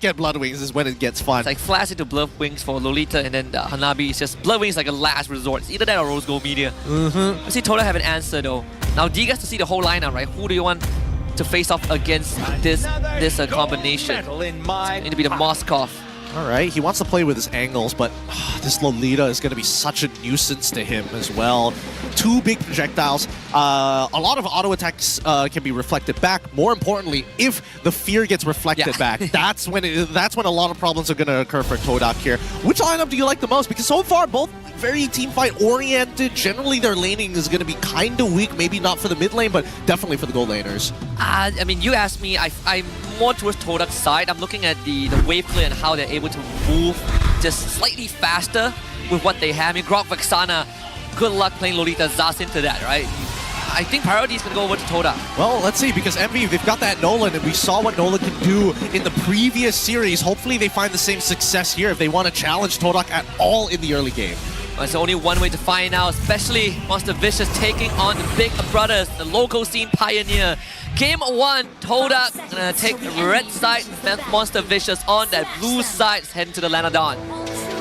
get Blood Wings is when it gets fun. It's like flash into Blood Wings for Lolita, and then Hanabi is just Blood Wings like a last resort. It's either that or Rose Gold Media. I see Todak have an answer though. Now D gets to see the whole lineup, right? Who do you want to face off against this combination? Need to be the Moskov. Alright, he wants to play with his angles, but this Lolita is going to be such a nuisance to him as well. Two big projectiles. A lot of auto attacks can be reflected back. More importantly, if the fear gets reflected back, that's when a lot of problems are going to occur for Todak here. Which lineup do you like the most? Because so far, both very teamfight oriented. Generally, their laning is going to be kind of weak. Maybe not for the mid lane, but definitely for the gold laners. I mean, you asked me, I'm more towards Todak's side. I'm looking at the wave play and how they're able to move just slightly faster with what they have. I mean, Grok Vexana, good luck playing Lolita Zas into that, right? I think priority is going to go over to Todak. Well, let's see, because MV, they've got that Nolan, and we saw what Nolan can do in the previous series. Hopefully they find the same success here if they want to challenge Todak at all in the early game. There's only one way to find out, especially Monster Vicious taking on the big brothers, the local scene pioneer. Game 1, Todak gonna take the red side, Monster Vicious on that blue side, heading to the Lanadon.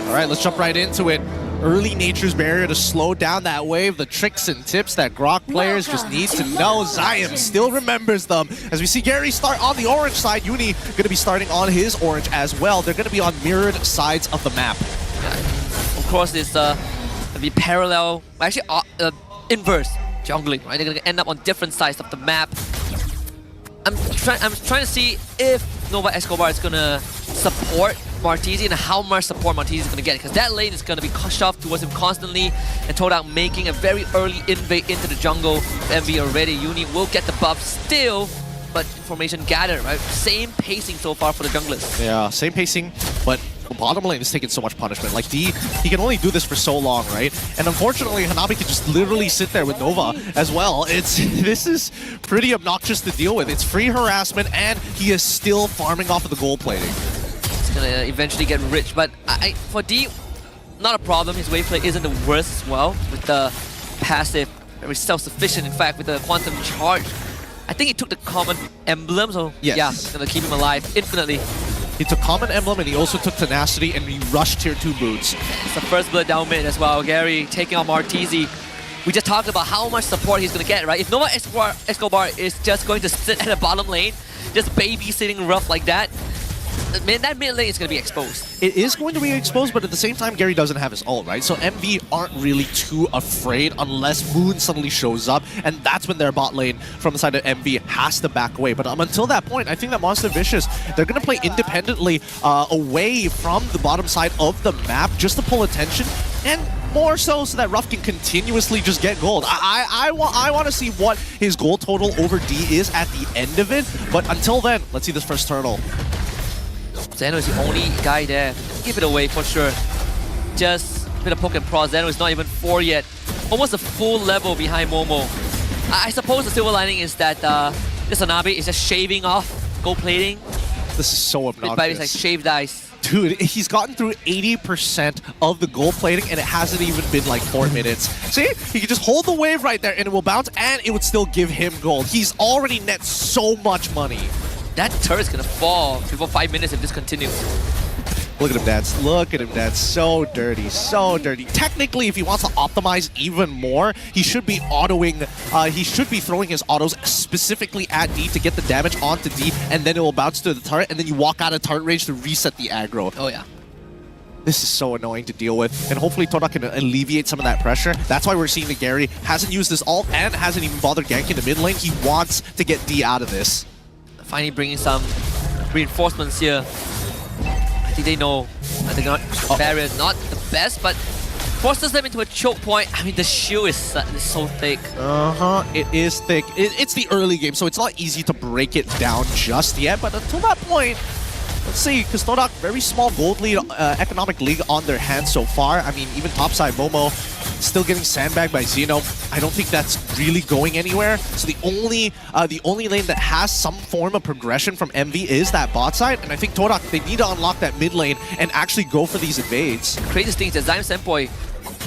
Alright, let's jump right into it. Early Nature's Barrier to slow down that wave, the tricks and tips that Grok players just need to know. Zion still remembers them. As we see Gary start on the orange side, Uni gonna be starting on his orange as well. They're gonna be on mirrored sides of the map. Of course, it's gonna be parallel, actually inverse jungling, right? They're gonna end up on different sides of the map. I'm trying to see if Nova Escobar is gonna support Martizi and how much support Martizi is gonna get, because that lane is gonna be shoved towards him constantly, and Todak making a very early invade into the jungle. MV already, Uni will get the buff still, but information gathered, right? Same pacing so far for the junglers. Yeah, same pacing, but bottom lane is taking so much punishment. Like D, he can only do this for so long, right? And unfortunately, Hanabi can just literally sit there with Nova as well. This is pretty obnoxious to deal with. It's free harassment, and he is still farming off of the gold plating. He's gonna eventually get rich, but for D, not a problem. His wave play isn't the worst as well, with the passive, very self-sufficient, in fact, with the quantum charge. I think he took the common emblem, so yes. Yeah, it's gonna keep him alive infinitely. He took Common Emblem, and he also took Tenacity, and he rushed Tier 2 boots. It's the first blood down mid as well. Gary taking on Martizi. We just talked about how much support he's going to get, right? If Nova Escobar is just going to sit at the bottom lane, just babysitting rough like that, man, that mid lane is going to be exposed. It is going to be exposed, but at the same time, Gary doesn't have his ult, right? So MV aren't really too afraid unless Moon suddenly shows up, and that's when their bot lane from the side of MV has to back away. But until that point, I think that Monster Vicious, they're going to play independently away from the bottom side of the map just to pull attention, and more so that Ruff can continuously just get gold. I want to see what his gold total over D is at the end of it, but until then, let's see this first turtle. Zeno is the only guy there. Give it away for sure. Just a bit of poke and prod. Zeno is not even 4 yet. Almost a full level behind Momo. I suppose the silver lining is that this Hanabi is just shaving off gold plating. This is so obnoxious. But it's like shaved ice. Dude, he's gotten through 80% of the gold plating, and it hasn't even been like 4 minutes. See? He can just hold the wave right there, and it will bounce, and it would still give him gold. He's already net so much money. That turret's gonna fall before 5 minutes if this continues. Look at him dance. Look at him dance. So dirty. So dirty. Technically, if he wants to optimize even more, he should be autoing. He should be throwing his autos specifically at D to get the damage onto D, and then it will bounce to the turret, and then you walk out of turret range to reset the aggro. Oh, yeah. This is so annoying to deal with, and hopefully Todak can alleviate some of that pressure. That's why we're seeing that Gary hasn't used this ult and hasn't even bothered ganking the mid lane. He wants to get D out of this. Finally bringing some reinforcements here. I think they know the barrier is not the best, but forces them into a choke point. I mean, the shield is so thick. It is thick. It's the early game, so it's not easy to break it down just yet, but until that point, let's see, because Todak, very small gold lead, economic league on their hands so far. I mean, even topside Momo still getting sandbagged by Xeno. I don't think that's really going anywhere. So the only lane that has some form of progression from MV is that bot side, and I think Todak, they need to unlock that mid lane and actually go for these invades. The craziest thing is that Zion Senpoi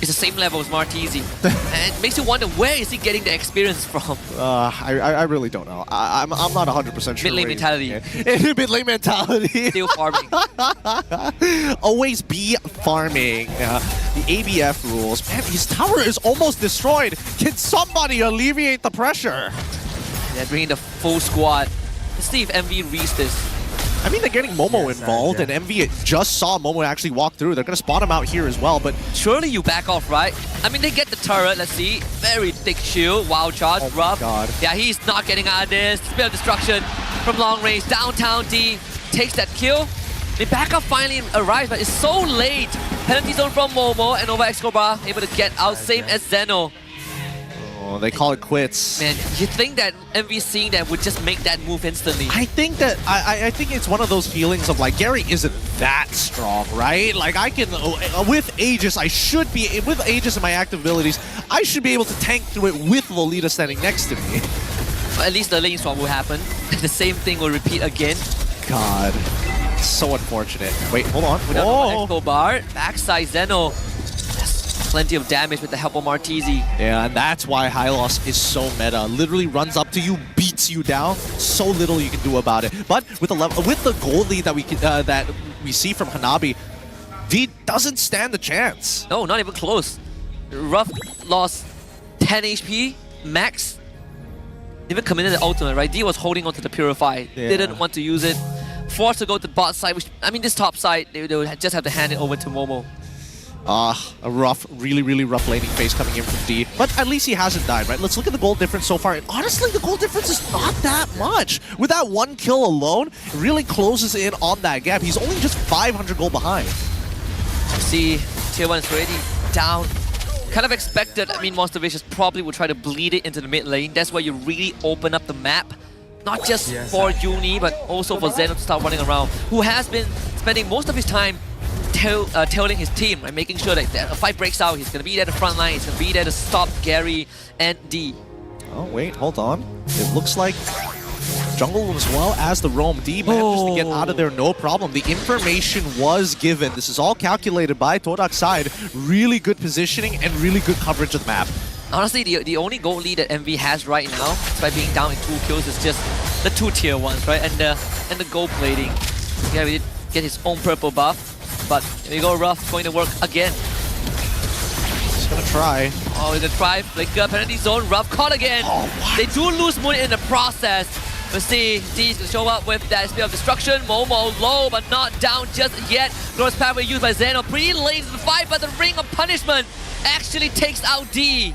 is the same level as Martisi. And it makes you wonder, where is he getting the experience from? I really don't know. I'm not 100% sure. Mid lane mentality. Mid lane mentality. Still farming. Always be farming. The ABF rules. Man, his tower is almost destroyed. Can somebody alleviate the pressure? They're bringing the full squad. Let's see if MV reads this. I mean, they're getting Momo involved, and MV just saw Momo actually walk through. They're going to spot him out here as well, but... Surely you back off, right? I mean, they get the turret, let's see. Very thick shield, wild charge, rough. God. Yeah, he's not getting out of this. Spell of Destruction from long range. Downtown D takes that kill. The backup finally arrives, but it's so late. Penalty zone from Momo, and Nova X Cobra able to get out, same as Zeno. Oh, they call it quits. Man, you think that MV seeing that would just make that move instantly? I think that I think it's one of those feelings of like Gary isn't that strong, right? Like I can with Aegis, I should be with Aegis and my active abilities, I should be able to tank through it with Lolita standing next to me. At least the lane swap will happen. The same thing will repeat again. God, so unfortunate. Wait, hold on. Without Echo Bar, backside Zeno. Plenty of damage with the help of Martisi. Yeah, and that's why Hylos is so meta. Literally runs up to you, beats you down. So little you can do about it. But with the gold lead that we see from Hanabi, D doesn't stand a chance. No, not even close. Rough lost 10 HP max. Even committed the ultimate, right? D was holding onto the Purify. Yeah. Didn't want to use it. Forced to go to the bot side, which, I mean, this top side, they would just have to hand it over to Momo. A rough, really rough laning phase coming in from D. But at least he hasn't died, right? Let's look at the gold difference so far. And honestly, the gold difference is not that much. With that one kill alone, it really closes in on that gap. He's only just 500 gold behind. See, Tier 1 is already down. Kind of expected. I mean, Monster Vicious probably would try to bleed it into the mid lane. That's where you really open up the map. Not just for Uni, but also for Zeno to start running around. Who has been spending most of his time tailing his team, right? Making sure that a fight breaks out, he's going to be there at the front line, he's going to be there to stop Gary and D. Oh, wait, hold on. It looks like jungle as well as the roam. D manages to get out of there no problem. The information was given. This is all calculated by Todak's side. Really good positioning and really good coverage of the map. Honestly, the only goal lead that MV has right now, despite being down in 2 kills, is just the 2 tier 1s, right? And the gold plating. Yeah, we did get his own purple buff. But here we go, Rough going to work again. He's gonna try. Oh, he's gonna try. Flicker, penalty zone, Rough caught again. Oh, what? They do lose Moon in the process. Let's see, D's gonna show up with that Spear of Destruction. Momo low, but not down just yet. Glorious Pathway used by Zeno. Pretty late in the fight, but the Ring of Punishment actually takes out D.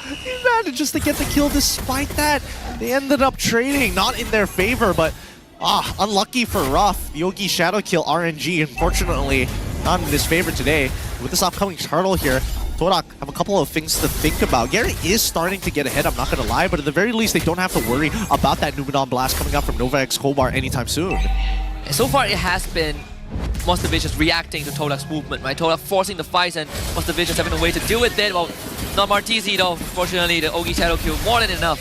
He manages to get the kill despite that. They ended up trading, not in their favor, but unlucky for Ruff. Yogi Shadow Kill RNG, unfortunately, not in his favor today. With this upcoming turtle here, Todak have a couple of things to think about. Gary is starting to get ahead, I'm not going to lie, but at the very least, they don't have to worry about that Numenon Blast coming up from Nova X Kobar anytime soon. And so far, it has been Monster Vicious reacting to Todak's movement, right? Todak forcing the fights and Monster Vicious having a way to deal with it. Well, not Martisi though. Fortunately, the Ogi Shadow Kill more than enough.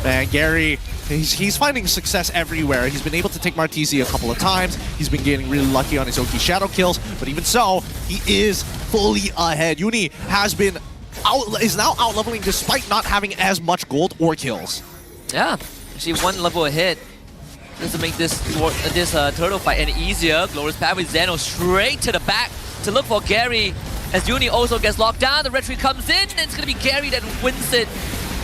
Man, Gary, he's finding success everywhere. He's been able to take Martisi a couple of times. He's been getting really lucky on his Oki Shadow kills, but even so, he is fully ahead. Uni is now out leveling despite not having as much gold or kills. Yeah, actually one level ahead. Just to make this turtle fight any easier. Glorious Path with Zeno straight to the back to look for Gary. As Uni also gets locked down, the retreat comes in, and it's going to be Gary that wins it.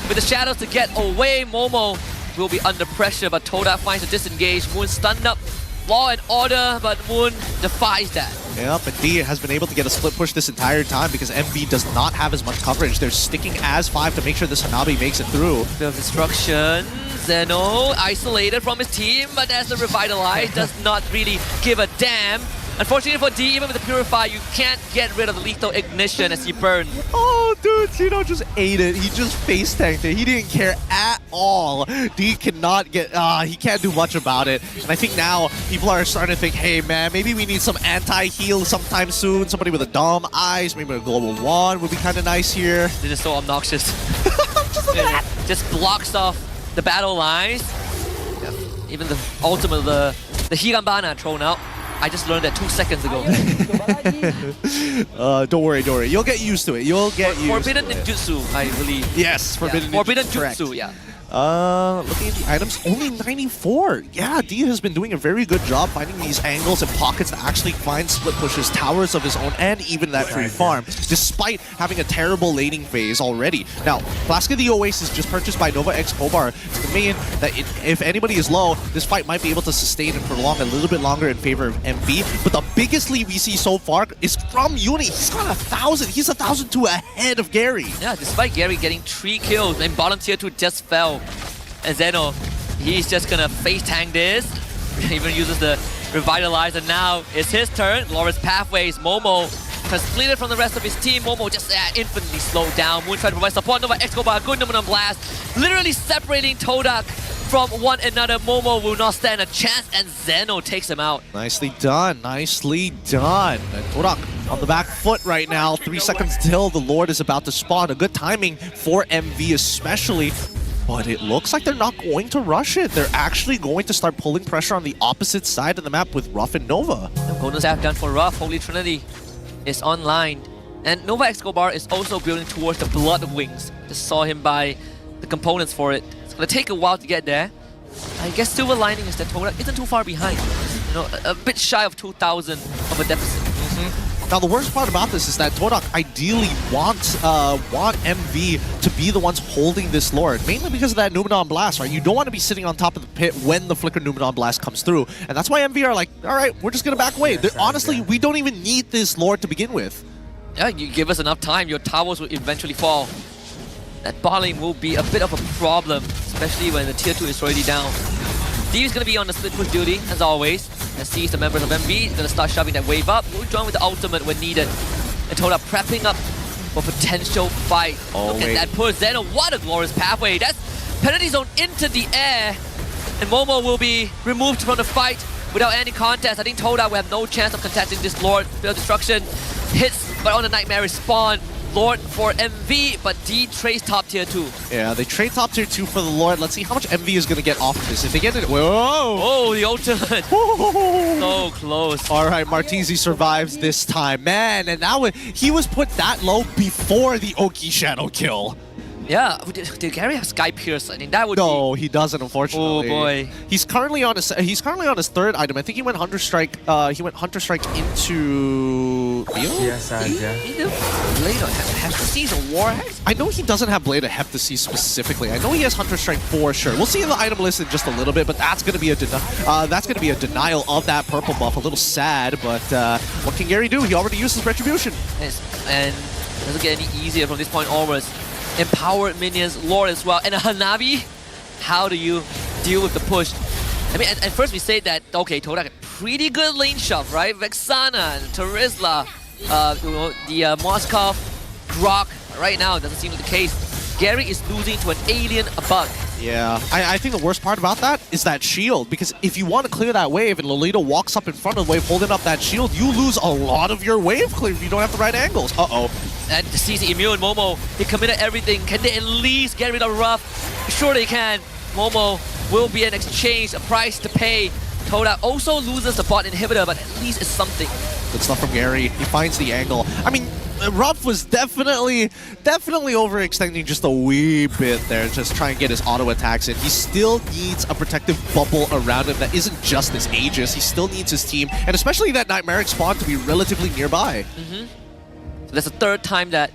With the shadows to get away, Momo will be under pressure, but Todak finds a disengage. Moon stunned up. Law and order, but Moon defies that. Yep, and D has been able to get a split push this entire time because MV does not have as much coverage. They're sticking as 5 to make sure this Hanabi makes it through. Bit of destruction. Zeno isolated from his team, but as the Revitalize does not really give a damn. Unfortunately for D, even with the Purify, you can't get rid of the lethal ignition as he burned. Oh, dude, Zeno just ate it. He just face tanked it. He didn't care at all. D cannot get, he can't do much about it. And I think now people are starting to think, hey man, maybe we need some anti-heal sometime soon. Somebody with a dumb eyes, maybe a global 1 would be kind of nice here. This is so obnoxious. Just look at that. Just blocks off the battle lines. Yeah. Even the ultimate, the Hirambana thrown out. I just learned that 2 seconds ago. Don't worry. You'll get used to it. Forbidden ninjutsu, I believe. Yes, forbidden jutsu, yeah. Looking at the items, only 94. Yeah, D has been doing a very good job finding these angles and pockets to actually find split pushes, towers of his own, and even that free farm, despite having a terrible laning phase already. Now, Flask of the Oasis just purchased by Nova X Kobar to mean that if anybody is low, this fight might be able to sustain and prolong a little bit longer in favor of MV. But the biggest lead we see so far is from Uni. He's got 1,000. He's 1,002 ahead of Gary. Yeah, despite Gary getting 3 kills, and bottom tier 2 just fell. And Zeno, he's just gonna face tank this. Even uses the Revitalize, and now it's his turn. Loris Pathways, Momo completed from the rest of his team. Momo just infinitely slowed down. Moon tried to provide support. Nova X Kobar, good number on blast. Literally separating Todak from one another. Momo will not stand a chance, and Zeno takes him out. Nicely done. And Todak on the back foot right now. 3 seconds till the Lord is about to spawn. A good timing for MV especially. But it looks like they're not going to rush it. They're actually going to start pulling pressure on the opposite side of the map with Ruff and Nova. Golden Staff done for Ruff. Holy Trinity is online. And Nova X Kobar is also building towards the Blood Wings. Just saw him buy the components for it. It's going to take a while to get there. I guess silver lining is that Todak isn't too far behind. You know, a bit shy of 2,000 of a deficit. Now, the worst part about this is that Todak ideally want MV to be the ones holding this Lord, mainly because of that Numenon Blast, right? You don't want to be sitting on top of the pit when the Flicker Numenon Blast comes through, and that's why MV are like, all right, we're just going to back away. Honestly, we don't even need this Lord to begin with. Yeah, you give us enough time, your towers will eventually fall. That bot lane will be a bit of a problem, especially when the tier 2 is already down. D is going to be on the split push duty, as always. As sees the members of MV, going to start shoving that wave up. We'll join with the ultimate when needed. And Todak prepping up for potential fight. Look at that push. Zeno, what a glorious pathway. That's penalty zone into the air. And Momo will be removed from the fight without any contest. I think Todak will have no chance of contesting this Lord. Failed destruction. Hits, but on the Nightmare spawn. Lord for MV, but D trades top tier 2. Yeah, they trade top tier 2 for the Lord. Let's see how much MV is going to get off of this. If they get it, whoa! Oh, the ultimate. So close. All right, Martisi survives this time. Man, and now he was put that low before the Oki Shadow kill. Yeah, did Gary have Sky Pierce? I think that would No, he doesn't, unfortunately. Oh boy. He's currently on his third item. I think he went Hunter Strike. He went Hunter Strike into Field? Yes, Either Blade of Hephaestus or Warhex? I know he doesn't have Blade of Hephaestus specifically. I know he has Hunter Strike for sure. We'll see in the item list in just a little bit, but that's gonna be a denial of that purple buff. A little sad, but what can Gary do? He already used his retribution. Yes, and it doesn't get any easier from this point onwards. Empowered minions, Lord as well, and a Hanabi. How do you deal with the push? I mean, at first we say that, okay, Todak a pretty good lane shove, right? Vexana and Terizla, the Moskov, Grok. Right now, it doesn't seem to be the case. Gary is losing to an alien bug. Yeah, I think the worst part about that is that shield, because if you want to clear that wave and Lolita walks up in front of the wave holding up that shield, you lose a lot of your wave clear if you don't have the right angles. Uh-oh. And CC Immune, Momo, he committed everything. Can they at least get rid of Ruff? Sure they can. Momo will be an exchange, a price to pay. Todak also loses the bot inhibitor, but at least it's something. Good stuff from Gary. He finds the angle. I mean, Ruff was definitely overextending just a wee bit there, just try and get his auto attacks in. He still needs a protective bubble around him that isn't just his Aegis. He still needs his team, and especially that Nightmaric spawn to be relatively nearby. So that's the third time that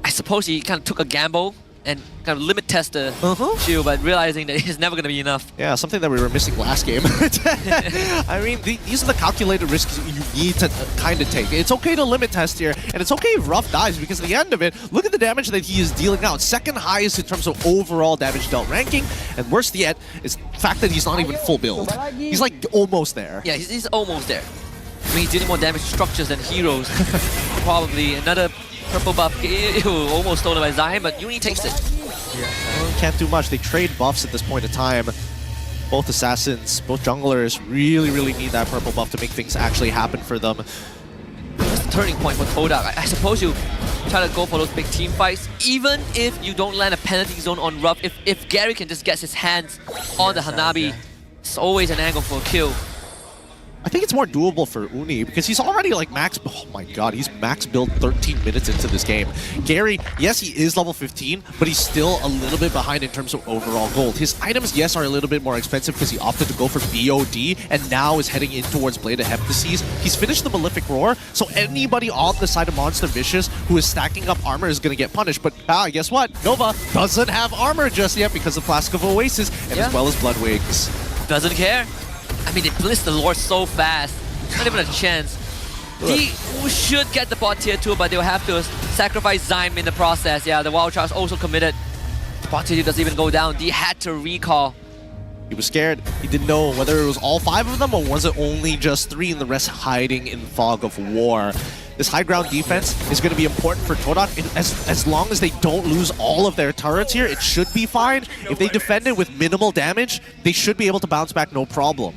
I suppose he kind of took a gamble and kind of limit test the shield, but realizing that it's never going to be enough. Yeah, something that we were missing last game. I mean, these are the calculated risks you need to kind of take. It's okay to limit test here, and it's okay if Ruff dies, because at the end of it, look at the damage that he is dealing out. Second highest in terms of overall damage dealt ranking, and worst yet is the fact that he's not even full build. He's like almost there. Yeah, he's almost there. I mean, he's dealing more damage to structures than heroes. Probably another purple buff. Ew, almost stolen by Zion, but Uni takes it. Well, can't do much. They trade buffs at this point in time. Both assassins, both junglers really need that purple buff to make things actually happen for them. That's the turning point for Todak. I suppose you try to go for those big team fights, even if you don't land a penalty zone on Ruff. If Gary can just get his hands on the Hanabi, it's always an angle for a kill. I think it's more doable for Uni because he's already like max. Oh my god, he's max build 13 minutes into this game. Gary, yes, he is level 15, but he's still a little bit behind in terms of overall gold. His items, yes, are a little bit more expensive because he opted to go for BOD and now is heading in towards Blade of Heptases. He's finished the Malefic Roar, so anybody on the side of Monster Vicious who is stacking up armor is going to get punished. But guess what? Nova doesn't have armor just yet because of Flask of Oasis and as well as Bloodwigs. Doesn't care. I mean, they blitzed the Lord so fast. Not even a chance. He should get the bot tier 2, but they'll have to sacrifice Zyme in the process. Yeah, the Wild Charge also committed. The bot tier 2 doesn't even go down. D had to recall. He was scared. He didn't know whether it was all 5 of them or was it only just 3 and the rest hiding in fog of war. This high ground defense is going to be important for Todak. As long as they don't lose all of their turrets here, it should be fine. If they defend it with minimal damage, they should be able to bounce back no problem.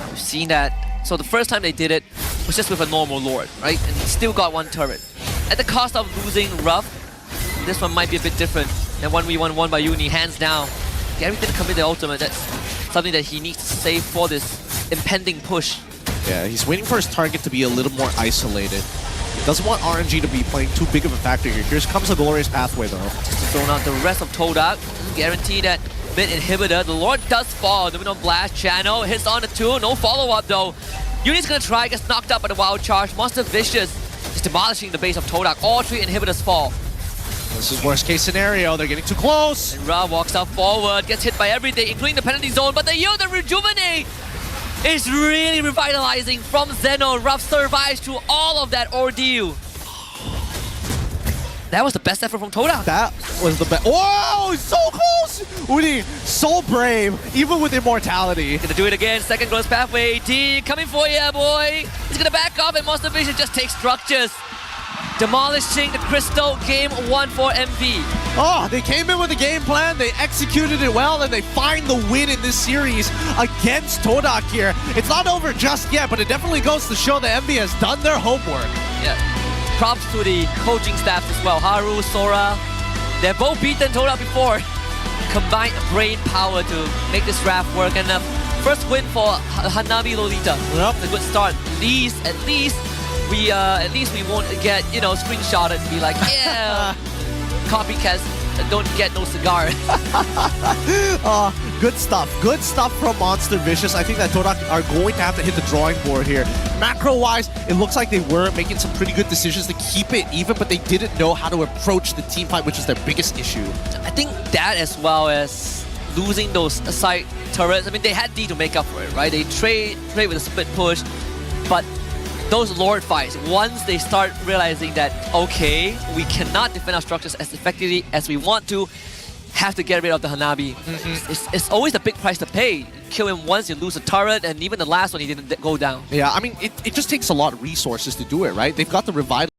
We've seen that. So the first time they did it was just with a normal Lord, right? And he still got 1 turret. At the cost of losing Rough, this one might be a bit different. And 1v1 won by Uni, hands down. Gary didn't commit the ultimate. That's something that he needs to save for this impending push. Yeah, he's waiting for his target to be a little more isolated. He doesn't want RNG to be playing too big of a factor here. Here comes the Glorious Pathway, though. Just to zone out the rest of Todak. Guarantee that mid inhibitor. The Lord does fall. The on Blast Channel. Hits on the 2. No follow-up, though. Uni's gonna try. Gets knocked out by the Wild Charge. Monster Vicious is demolishing the base of Todak. All 3 inhibitors fall. This is worst case scenario. They're getting too close. And Ra walks out forward. Gets hit by everything, including the penalty zone. But the yield and rejuvenate is really revitalizing from Zeno. Ruff survives through all of that ordeal. That was the best effort from Todak. That was the best. Whoa, so close! Uni, so brave, even with immortality. Gonna do it again. Second Glorious Pathway. D coming for you, boy. He's gonna back off, and Monster Vision just takes structures. Demolishing the Crystal. Game 1 for MV. Oh, they came in with a game plan, they executed it well, and they find the win in this series against Todak here. It's not over just yet, but it definitely goes to show that MV has done their homework. Yeah. Props to the coaching staff as well. Haru, Sora, they've both beaten Todak before. Combined brain power to make this draft work. And first win for Hanabi Lolita. Yep. It's a good start. At least we won't get, screenshotted and be like, yeah, copycats don't get no cigar. Good stuff. Good stuff from Monster Vicious. I think that Todak are going to have to hit the drawing board here. Macro-wise, it looks like they were making some pretty good decisions to keep it even, but they didn't know how to approach the team fight, which is their biggest issue. I think that, as well as losing those side turrets. I mean, they had D to make up for it, right? They trade with a split push, but those Lord fights, once they start realizing that, okay, we cannot defend our structures as effectively as we want to, have to get rid of the Hanabi. It's always a big price to pay. Kill him once, you lose a turret, and even the last one, he didn't go down. Yeah, I mean, it just takes a lot of resources to do it, right? They've got the Revital